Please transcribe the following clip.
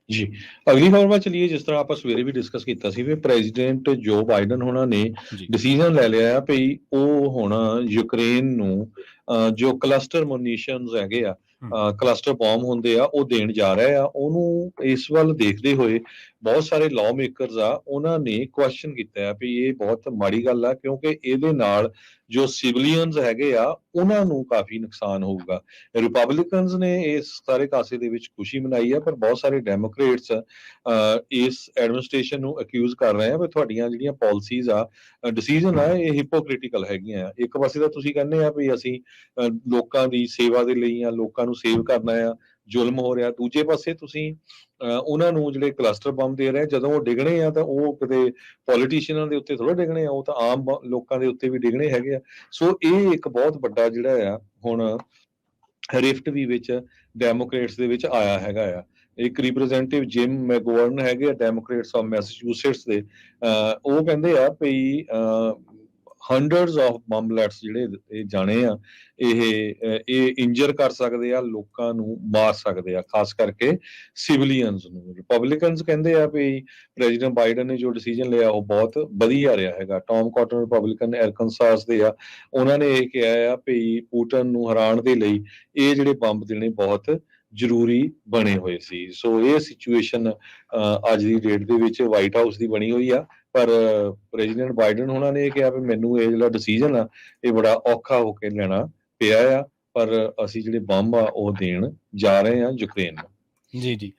ਜੀ, ਅਗਲੀ ਖਬਰ ਵੱਲ ਚਲੀਏ। ਜਿਸ ਤਰ੍ਹਾਂ ਆਪਾਂ ਸਵੇਰੇ ਵੀ ਡਿਸਕਸ ਕੀਤਾ ਸੀ ਵੀ ਪ੍ਰੈਜ਼ੀਡੈਂਟ ਜੋ ਬਾਈਡਨ ਹੋਣਾ ਨੇ ਜੀ ਡਿਸੀਜਨ ਲੈ ਲਿਆ ਆ ਵੀ ਉਹ ਹੁਣ ਯੂਕਰੇਨ ਨੂੰ ਜੋ ਕਲਸਟਰ ਮੁਨੀਸ਼ਨਸ ਹੈਗੇ ਆ, ਕਲਸਟਰ ਬੰਬ ਹੁੰਦੇ ਆ, ਉਹ ਦੇਣ ਜਾ ਰਿਹਾ ਆ। ਉਹਨੂੰ ਇਸ ਵੱਲ ਦੇਖਦੇ ਹੋਏ ਬਹੁਤ ਸਾਰੇ ਲਾਅ ਮੇਕਰਸ ਆ, ਉਹਨਾਂ ਨੇ ਕੁਐਸਚਨ ਕੀਤਾ ਆ ਵੀ ਇਹ ਬਹੁਤ ਮਾੜੀ ਗੱਲ ਆ, ਕਿਉਂਕਿ ਇਹਦੇ ਨਾਲ ਜੋ ਸਿਵਲੀਅਨਸ ਹੈਗੇ ਆ ਉਹਨਾਂ ਨੂੰ ਕਾਫੀ ਨੁਕਸਾਨ ਹੋਊਗਾ। ਰਿਪਬਲਿਕਨਸ ਨੇ ਇਸ ਸਾਰੇ ਕਾਸੇ ਦੇ ਵਿੱਚ ਖੁਸ਼ੀ ਮਨਾਈ ਆ, ਪਰ ਬਹੁਤ ਸਾਰੇ ਡੈਮੋਕ੍ਰੇਟਸ ਇਸ ਐਡਮਿਨਿਸਟ੍ਰੇਸ਼ਨ ਨੂੰ ਅਕਿਊਜ਼ ਕਰ ਰਹੇ ਆ ਵੀ ਤੁਹਾਡੀਆਂ ਜਿਹੜੀਆਂ ਪਾਲਿਸੀਜ਼ ਆ, ਡਿਸੀਜਨ ਆ, ਇਹ ਹਿਪੋਕ੍ਰਿਟੀਕਲ ਹੈਗੀਆਂ ਆ। ਇੱਕ ਪਾਸੇ ਤਾਂ ਤੁਸੀਂ ਕਹਿੰਦੇ ਆ ਵੀ ਅਸੀਂ ਲੋਕਾਂ ਦੀ ਸੇਵਾ ਦੇ ਲਈ ਆ, ਲੋਕਾਂ ਨੂੰ ਸੇਵ ਕਰਨਾ ਆ, ਜ਼ੁਲਮ ਹੋ ਰਿਹਾ। ਦੂਜੇ ਪਾਸੇ ਤੁਸੀਂ ਉਹਨਾਂ ਨੂੰ ਜਿਹੜੇ ਕਲਸਟਰ ਬੰਬ ਦੇ ਰਹੇ, ਜਦੋਂ ਉਹ ਡਿੱਗਣੇ ਆ ਤਾਂ ਉਹ ਕਿਤੇ ਪੋਲੀਟੀਸ਼ੀਅਨਾਂ ਦੇ ਉੱਤੇ ਥੋੜ੍ਹਾ ਡਿੱਗਣੇ ਆ, ਉਹ ਤਾਂ ਆਮ ਲੋਕਾਂ ਦੇ ਉੱਤੇ ਵੀ ਡਿੱਗਣੇ ਹੈਗੇ ਆ। ਸੋ ਇਹ ਇੱਕ ਬਹੁਤ ਵੱਡਾ ਜਿਹੜਾ ਆ ਹੁਣ ਰਿਫਟ ਵੀ ਵਿੱਚ ਡੈਮੋਕ੍ਰੇਟਸ ਦੇ ਵਿੱਚ ਆਇਆ ਹੈਗਾ ਆ। ਇੱਕ ਰਿਪਰੈਜ਼ੈਂਟੇਟਿਵ ਜਿਮ ਮੈਗਵਰਨ ਹੈਗੇ ਆ ਡੈਮੋਕ੍ਰੇਟਸ ਆਫ ਮੈਸੇਚਿਊਸੇਟਸ ਦੇ, ਉਹ ਕਹਿੰਦੇ ਆ ਵੀ ਹੰਡਰਡਸ ਆਫ ਬੰਬਲੈਟਸ ਜਿਹੜੇ ਇਹ ਜਾਣੇ ਆ, ਇਹ ਇੰਜਰ ਕਰ ਸਕਦੇ ਆ, ਲੋਕਾਂ ਨੂੰ ਮਾਰ ਸਕਦੇ ਆ, ਖਾਸ ਕਰਕੇ ਸਿਵਲੀਅਨਸ ਨੂੰ। ਰਿਪਬਲਿਕਨਸ ਕਹਿੰਦੇ ਆ ਵੀ ਪ੍ਰੈਜ਼ੀਡੈਂਟ ਬਾਈਡਨ ਨੇ ਜੋ ਡਿਸੀਜਨ ਲਿਆ ਉਹ ਬਹੁਤ ਵਧੀਆ ਰਿਹਾ ਹੈਗਾ। ਟੌਮ ਕਾਟਨ ਰਿਪਬਲਿਕਨ ਐਰਕਨਸਾਸ ਦੇ ਆ, ਉਹਨਾਂ ਨੇ ਇਹ ਕਿਹਾ ਆ ਵੀ ਪੁਟਿਨ ਨੂੰ ਹਰਾਉਣ ਦੇ ਲਈ ਇਹ ਜਿਹੜੇ ਬੰਬ ਦੇਣੇ ਬਹੁਤ ਜ਼ਰੂਰੀ ਬਣੇ ਹੋਏ ਸੀ। ਸੋ ਇਹ ਸਿਚੁਏਸ਼ਨ ਅੱਜ ਦੀ ਡੇਟ ਦੇ ਵਿੱਚ ਵਾਈਟ ਹਾਊਸ ਦੀ ਬਣੀ ਹੋਈ ਆ। ਪਰ ਪ੍ਰੈਜ਼ੀਡੈਂਟ ਬਾਈਡਨ ਉਹਨਾਂ ਨੇ ਇਹ ਕਿਹਾ ਵੀ ਮੈਨੂੰ ਇਹ ਜਿਹੜਾ ਡਿਸੀਜਨ ਆ ਇਹ ਬੜਾ ਔਖਾ ਹੋ ਕੇ ਲੈਣਾ ਪਿਆ ਆ, ਪਰ ਅਸੀਂ ਜਿਹੜੇ ਬੰਬ ਆ ਉਹ ਦੇਣ ਜਾ ਰਹੇ ਆ ਯੂਕਰੇਨ ਨੂੰ। ਜੀ ਜੀ